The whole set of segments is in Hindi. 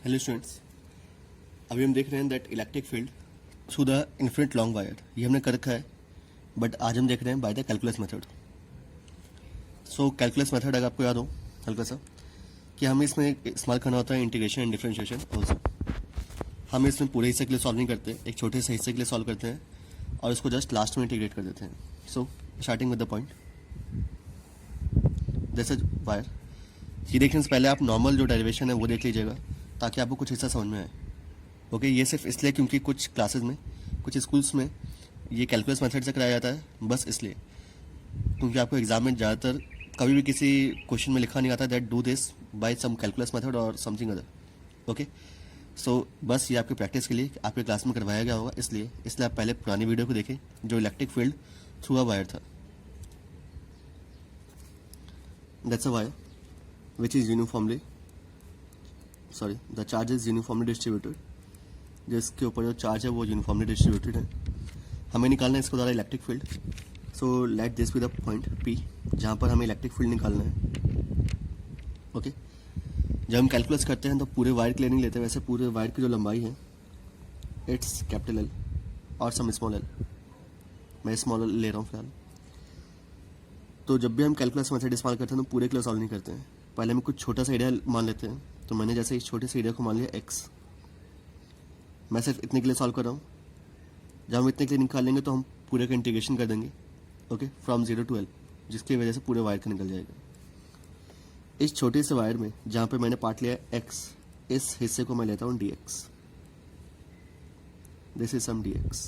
हेलो स्टूडेंट्स, अभी हम देख रहे हैं that electric field through the infinite long wire. ये हमने कर रखा है, बट आज हम देख रहे हैं by the calculus method. So calculus method अगर आपको याद हो हल्का सा कि हमें इसमें इस्तेमाल करना होता है इंटीग्रेशन एंड डिफरेंशिएशन ऑल्सो। हम इसमें पूरे हिस्से के लिए सॉल्व नहीं करते, एक छोटे से हिस्से के लिए सॉल्व करते हैं और इसको जस्ट लास्ट में इंटीग्रेट कर देते हैं। So starting with the point this is wire. ये देखने से पहले आप नॉर्मल जो डेरिवेशन है वो देख लीजिएगा ताकि आपको कुछ हिस्सा समझ में आए। ओके, ये सिर्फ इसलिए क्योंकि कुछ क्लासेस में, कुछ स्कूल्स में ये कैलकुलस मेथड से कराया जाता है, बस इसलिए क्योंकि आपको एग्जाम में ज़्यादातर कभी भी किसी क्वेश्चन में लिखा नहीं आता that do this by some calculus method और समथिंग अदर। ओके, सो बस ये आपकी प्रैक्टिस के लिए आपके क्लास में करवाया गया होगा, इसलिए आप पहले पुरानी वीडियो को देखें जो electric field through a wire था। That's a wire which is uniformly the charge is uniformly distributed। जिसके ऊपर जो चार्ज है वो यूनिफॉर्मली डिस्ट्रीब्यूटेड है। हमें निकालना है इसके द्वारा electric field. So let this be the point P जहाँ पर हमें इलेक्ट्रिक फील्ड निकालना है। ओके, जब हम कैलकुलस करते हैं तो पूरे वायर के लिए नहीं लेते, वैसे पूरे वायर की जो लंबाई है इट्स कैपिटल L और सम स्मॉल l। मैं स्मॉल l ले रहा हूँ फिलहाल। तो जब भी हम कैलकुलस मेथड इस्तेमाल करते हैं तो पूरे के लिए सॉल्व नहीं करते हैं, पहले हम कुछ छोटा सा एरिया मान लेते हैं। तो मैंने जैसे इस छोटे से एरिया को मान लिया x, मैं सिर्फ इतने के लिए सॉल्व कर रहा हूँ। जब हम इतने के लिए निकाल लेंगे तो हम पूरे का इंटीग्रेशन कर देंगे। ओके, फ्रॉम 0 to L, जिसकी वजह से पूरे वायर का निकल जाएगा। इस छोटे से वायर में जहाँ पे मैंने पार्ट लिया है x, इस हिस्से को मैं लेता हूँ dx। This is sum dx।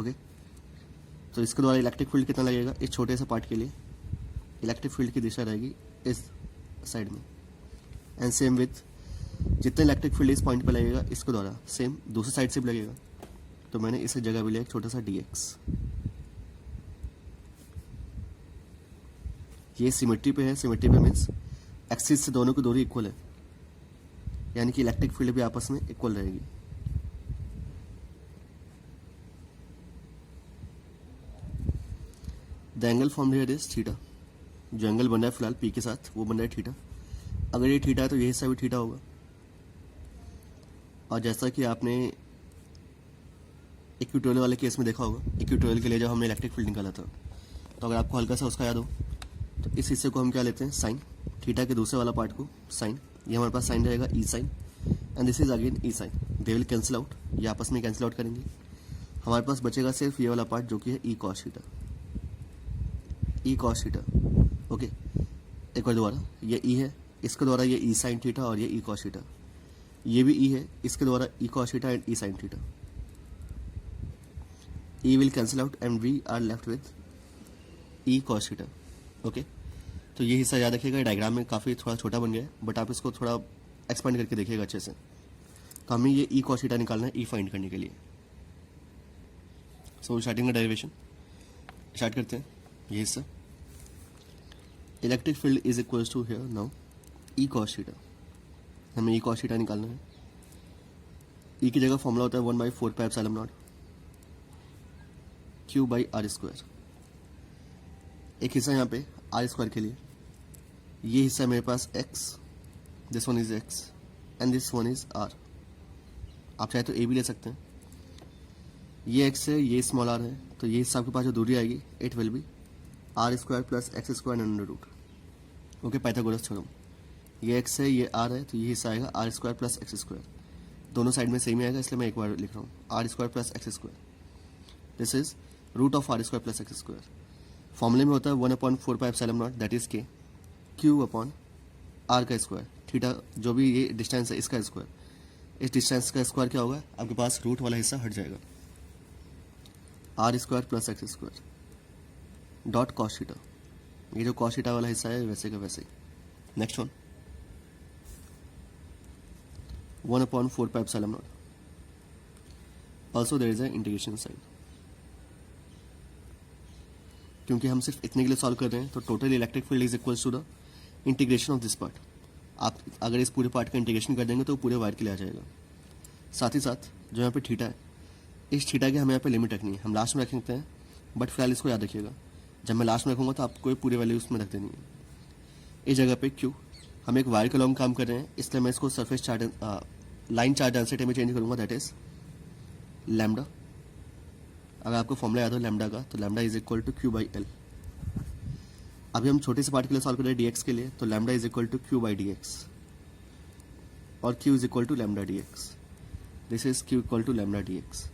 Okay, तो इसके द्वारा इलेक्ट्रिक फील्ड कितना लगेगा इस छोटे से पार्ट के लिए? इलेक्ट्रिक फील्ड की दिशा रहेगी इस साइड में, एंड सेम विथ जितना इलेक्ट्रिक फील्ड इस पॉइंट पे लगेगा इसके द्वारा सेम दूसरी साइड से भी लगेगा। तो मैंने इस जगह भी लिया एक छोटा सा dx। ये सिमेट्री पे है, सिमेट्री पे मीन्स एक्सिस से दोनों की दूरी इक्वल है, यानी कि इलेक्ट्रिक फील्ड भी आपस में इक्वल रहेगी। The angle formed here is theta. जो एंगल बन रहा है फिलहाल P के साथ वो बन रहा है थीटा। अगर ये थीटा है तो ये हिस्सा भी थीटा होगा। और जैसा कि आपने इक्वेटोरियल वाले केस में देखा होगा, इक्वेटोरियल के लिए जब हमने इलेक्ट्रिक फील्ड निकाला था, तो अगर आपको हल्का सा उसका याद हो तो इस हिस्से को हम क्या लेते हैं साइन, थीटा के दूसरे वाला पार्ट को साइन। ये हमारे पास साइन रहेगा E sine, and this is again E sine. They will cancel out, ये आपस में कैंसिल आउट करेंगे। हमारे पास बचेगा सिर्फ ये वाला पार्ट जो कि है ई कॉस थीटा। ई कॉस थीटा। ओके, एक बार दोबारा, ये ई है, इसके द्वारा ये ई साइन थीटा और ये ई कॉस थीटा। ये भी ई है, इसके द्वारा e cos theta and e sine theta. E will cancel out and we are left with e cos theta. Okay, तो ये हिस्सा याद रखिएगा। डायग्राम में काफ़ी थोड़ा छोटा बन गया है, बट आप इसको थोड़ा एक्सपेंड करके देखिएगा अच्छे से। तो हमें ये ई कॉस थीटा निकालना है ई फाइंड करने के लिए। सो स्टार्टिंग का डेरिवेशन स्टार्ट करते हैं। ये हिस्सा electric field is equals to here now E cos theta. हमें ई कॉस थीटा निकालना है। ई की जगह फॉर्मूला होता है 1/4 pi epsilon not Q by R square. एक हिस्सा यहाँ पे R स्क्वायर के लिए, ये हिस्सा मेरे पास x, this one is x and this one is R। आप चाहे तो A भी ले सकते हैं। ये x है, ये स्मॉल r है, तो ये हिस्सा आपके पास जो दूरी आएगी it will be R square plus x square under root. Okay, Pythagoras theorem. ये x है, ये r है, तो ये हिस्सा आएगा R square plus x square. दोनों साइड में सेम ही आएगा, इसलिए मैं एक बार लिख रहा हूँ R square plus x square. This is root of R square plus x square. फॉर्मूले में होता है 1/4 pi epsilon not that is K Q upon R का स्क्वायर। थीटा जो भी ये डिस्टेंस है इसका स्क्वायर। इस डिस्टेंस का स्क्वायर क्या होगा, आपके पास रूट वाला हिस्सा हट जाएगा। R square plus x square dot cos theta. ये जो कॉस थीटा वाला हिस्सा है वैसे का वैसे ही। Next one 1/4 pi epsilon naught. Also there is a integration sine. क्योंकि हम सिर्फ इतने के लिए सॉल्व कर रहे हैं तो total electric field is equals to the integration of this part. आप अगर इस पूरे पार्ट का इंटीग्रेशन कर देंगे तो पूरे वायर के लिए आ जाएगा। साथ ही साथ जो यहाँ पे थीटा है, इस थीटा की हमें यहाँ पे लिमिट रखनी है। हम लास्ट में रख सकते हैं, बट फिलहाल इसको याद रखिएगा। जब मैं लास्ट में रखूँगा तो आपको पूरी वैल्यू उसमें रख देनी है। इस जगह पे Q हम एक वायर के लॉन्ग काम कर रहे हैं, इसलिए मैं इसको surface charge line charge density में चेंज करूंगा, दैट इज लैम्डा। अगर आपको फॉर्मूला याद हो लैम्डा का, तो lambda is equal to Q by L. अभी हम छोटे से पार्ट के लिए सॉल्व कर रहे हैं डीएक्स के लिए, तो lambda is equal to Q by d x और q is equal to lambda d x. This is q equal to lambda d x,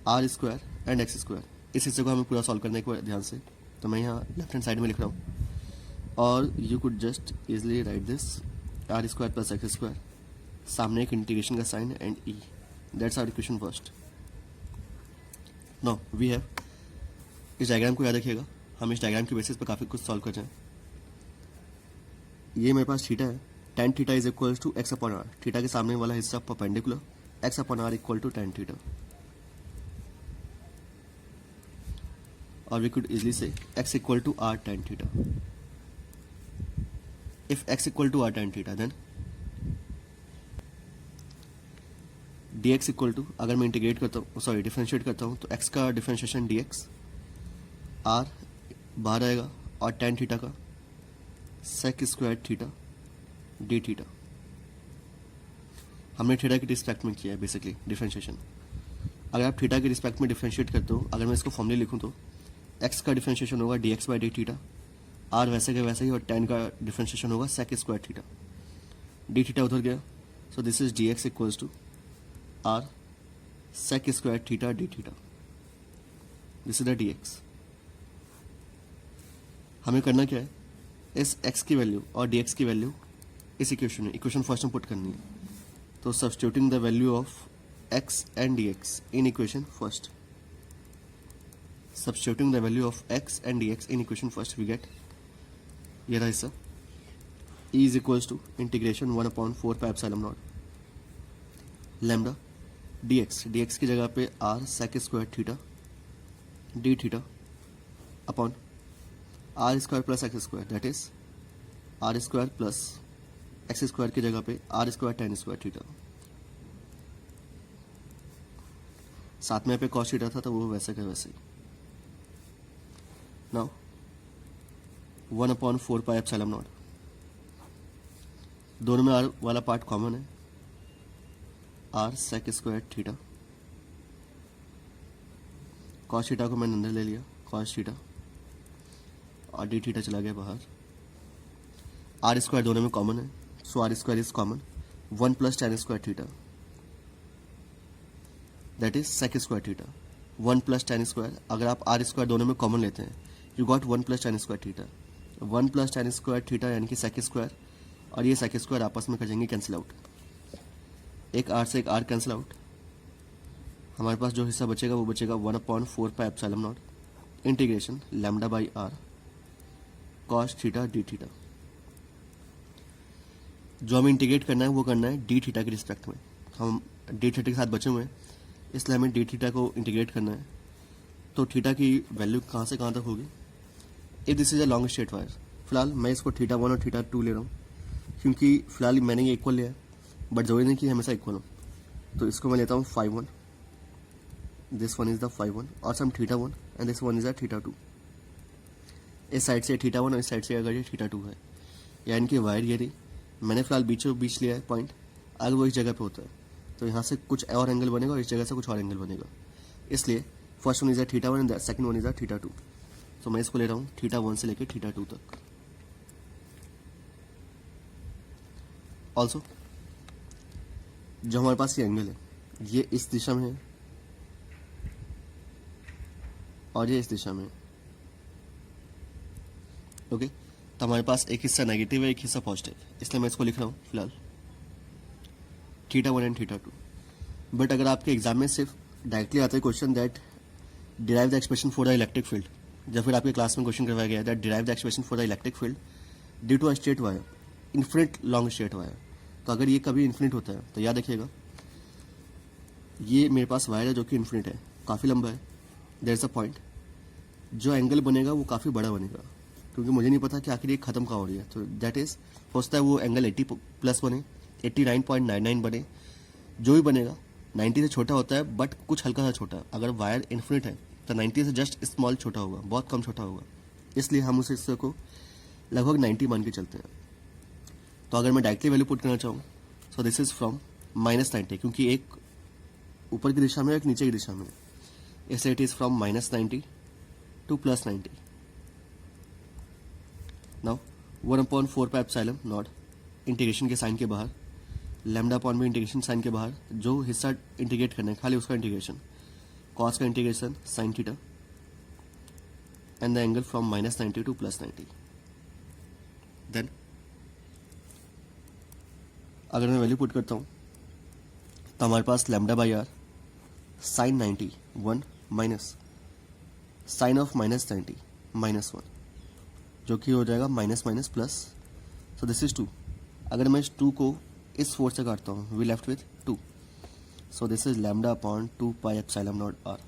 r square and x square. इस हिस्से को हमें पूरा सॉल्व करने को ध्यान से, तो मैं यहाँ लेफ्ट हैंड साइड में लिख रहा हूँ, और you could just easily write this R square plus X square, सामने एक इंटीग्रेशन का sign and E, that's our equation first. No we have, इस डायग्राम को याद रखिएगा, हम इस डायग्राम के बेसिस पर काफ़ी कुछ सॉल्व कर जाएं। ये मेरे पास थीटा है, tan theta is equal to X upon R, theta के सामने वाला हिस्सा perpendicular, X upon R equal to tan theta, और वी कुड इजिली से x equal to R tan theta. If x equal to R tan theta then dx equal to, अगर मैं इंटीग्रेट करता हूँ, सॉरी डिफरेंशिएट करता हूँ, तो x का डिफरेंशिएशन dx, r बाहर आएगा, और tan थीटा का sec square theta D theta. हमने थीटा के रिस्पेक्ट में किया है बेसिकली डिफरेंशिएशन। अगर आप थीटा के रिस्पेक्ट में डिफरेंशिएट करते हो, अगर मैं इसको फॉर्मूले लिखूँ तो x का डिफरेंशिएशन होगा dx by D theta, r वैसे के वैसे ही, और tan का डिफरेंशिएशन होगा sec square theta, D theta उधर गया, so this is dx equals to r sec square theta D theta. This is the dx। हमें करना क्या है, इस x की वैल्यू और dx की वैल्यू इस इक्वेशन में, इक्वेशन फर्स्ट में पुट करनी है, तो substituting the value of x and dx in equation first, substituting the value of x and dx in equation first, we get ये रहा हिस्सा, e is equals to integration 1/4 pi epsilon naught lambda dx की जगह पे r sec square theta D theta upon R square plus X square, that is R square plus X square की जगह पे R square tan square theta, साथ में पे cos थीटा था तो वो वैसे का वैसे ही। नाउ 1/4 पाई एप्सिलॉन नॉट, दोनों में आर वाला पार्ट कॉमन है, r sec square theta, cos theta को मैंने अंदर ले लिया, कॉस थीटा, और डी थीटा चला गया बाहर, आर स्क्वायर दोनों में कॉमन है, so r square is common, 1 plus tan square theta, that is sec square theta, 1 plus tan square, अगर आप आर स्क्वायर दोनों में कॉमन लेते हैं, you got 1 plus tan square theta, 1 plus tan square theta यानी कि सेक स्क्वायर, और ये सेक स्क्वायर आपस में कर जाएंगे कैंसिल आउट, एक आर से एक आर कैंसिल आउट, हमारे पास जो हिस्सा बचेगा वो बचेगा 1/4 pi epsilon not integration lambda by R cos theta D theta. जो हमें इंटीग्रेट करना है वो करना है डी थीटा के रिस्पेक्ट में, हम डी थीटा के साथ बचे हुए हैं, इसलिए हमें डी थीटा को इंटीग्रेट करना है। तो थीटा की वैल्यू कहाँ से कहाँ तक होगी, if this is a long straight wire, फिलहाल मैं इसको थीटा 1 और थीटा 2 ले रहा हूँ, क्योंकि फिलहाल मैंने ये इक्वल लिया है, बट जरूरी नहीं कि हमेशा इक्वल हो, तो इसको मैं लेता हूँ 5/1, दिस वन इज द 5/1 और sum theta 1 and this one is the theta 2। इस साइड से थीटा 1 और इस साइड से अगर ये थीटा 2 है, यानी कि वायर ये रही, मैंने फिलहाल बीचों बीच लिया है पॉइंट, अगर वो इस जगह पे होता है तो यहाँ से कुछ और एंगल बनेगा और इस जगह से कुछ और एंगल बनेगा, इसलिए first one is theta 1 and second one is theta 2। तो मैं इसको ले रहा हूँ थीटा 1 से लेकर थीटा 2 तक। ऑल्सो जो हमारे पास ये एंगल है, ये इस दिशा में है और ये इस दिशा में है, ओके। तो हमारे पास एक हिस्सा नेगेटिव है, एक हिस्सा पॉजिटिव, इसलिए मैं इसको लिख रहा हूँ फिलहाल थीटा 1 एंड थीटा 2। बट अगर आपके एग्जाम में सिर्फ डायरेक्टली आता है question that derive the expression for the electric field, या फिर आपके क्लास में क्वेश्चन करवाया गया that derive the expression for the electric field due to a straight wire, infinite long straight wire, तो अगर ये कभी इन्फिनिट होता है तो याद रखिएगा ये मेरे पास वायर है जो कि इन्फिनिट है, काफ़ी लंबा है, देयर इज अ पॉइंट, जो एंगल बनेगा वो काफ़ी बड़ा बनेगा, क्योंकि मुझे नहीं पता कि आखिर ये खत्म कहाँ हो रही है, तो दैट इज हो सकता है वो एंगल 80 प्लस बने, 89.99 बने, जो भी बनेगा 90 से छोटा होता है, बट कुछ हल्का सा छोटा। अगर वायर इन्फिनिट है तो 90 से जस्ट स्मॉल छोटा होगा, बहुत कम छोटा होगा, इसलिए हम उस हिस्से को लगभग 90 मान के चलते हैं। तो अगर मैं डायरेक्टली वैल्यू पुट करना चाहूँ, सो दिस इज फ्रॉम -90, क्योंकि एक ऊपर की दिशा में एक नीचे की दिशा में, इसलिए it is from -90 to +90. Now 1/4 pi epsilon not integration के साइन के बाहर, लैम्डा अपॉन भी इंटीग्रेशन साइन के बाहर, जो हिस्सा इंटीग्रेट करना है खाली उसका इंटीग्रेशन, कॉस का integration sine theta and the angle from -90 to +90. Then अगर मैं वैल्यू पुट करता हूँ तो हमारे पास lambda by r sine 90 1 minus sine of -90 -1, जो कि हो जाएगा minus minus plus, so this is 2. अगर मैं इस 2 को इस 4 से काटता हूँ, we left with 2, so this is lambda upon 2 pi epsilon naught r.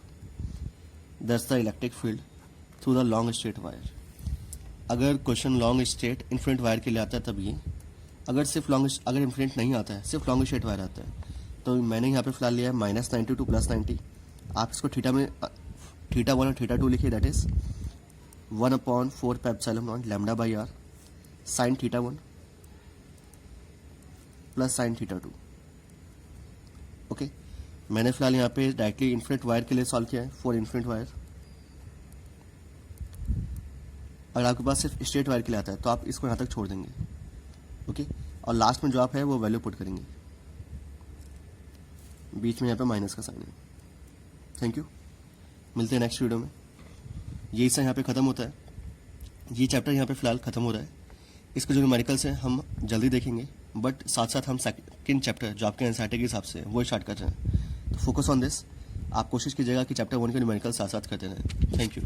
That's the electric field through the long straight wire. अगर question long straight infinite wire के लिए आता है तब ये, अगर इन्फिनिट नहीं आता है, सिर्फ लॉन्ग स्ट्रेट वायर आता है, तो मैंने यहाँ पे फिलहाल लिया है -90 टू +90. आप इसको थीटा में θ1 और θ2 लिखिए, that is 1/4 pi epsilon naught lambda by r sine θ1 plus sine θ2. Okay, मैंने फिलहाल यहाँ पे डायरेक्टली इन्फिनिट वायर के लिए सॉल्व किया है फॉर इन्फिनिट वायर. अगर आपके पास सिर्फ स्ट्रेट वायर के लिए आता है तो आप इसको यहाँ तक छोड़ देंगे. ओके, और लास्ट में जो आप है वो वैल्यू पुट करेंगे, बीच में यहाँ पे माइनस का साइन है. थैंक यू, मिलते हैं नेक्स्ट वीडियो में. ये हिस्सा यहाँ पे ख़त्म होता है, ये चैप्टर यहाँ पे फिलहाल ख़त्म हो रहा है. इसके जो न्यूमेरिकल्स हैं हम जल्दी देखेंगे, बट साथ साथ हम सेकंड चैप्टर जो आपके एनसीईआरटी के हिसाब से वो स्टार्ट कर रहे हैं. तो फोकस ऑन दिस. आप कोशिश कीजिएगा कि चैप्टर 1 के न्यूमेरिकल साथ साथ करते रहें. Thank you.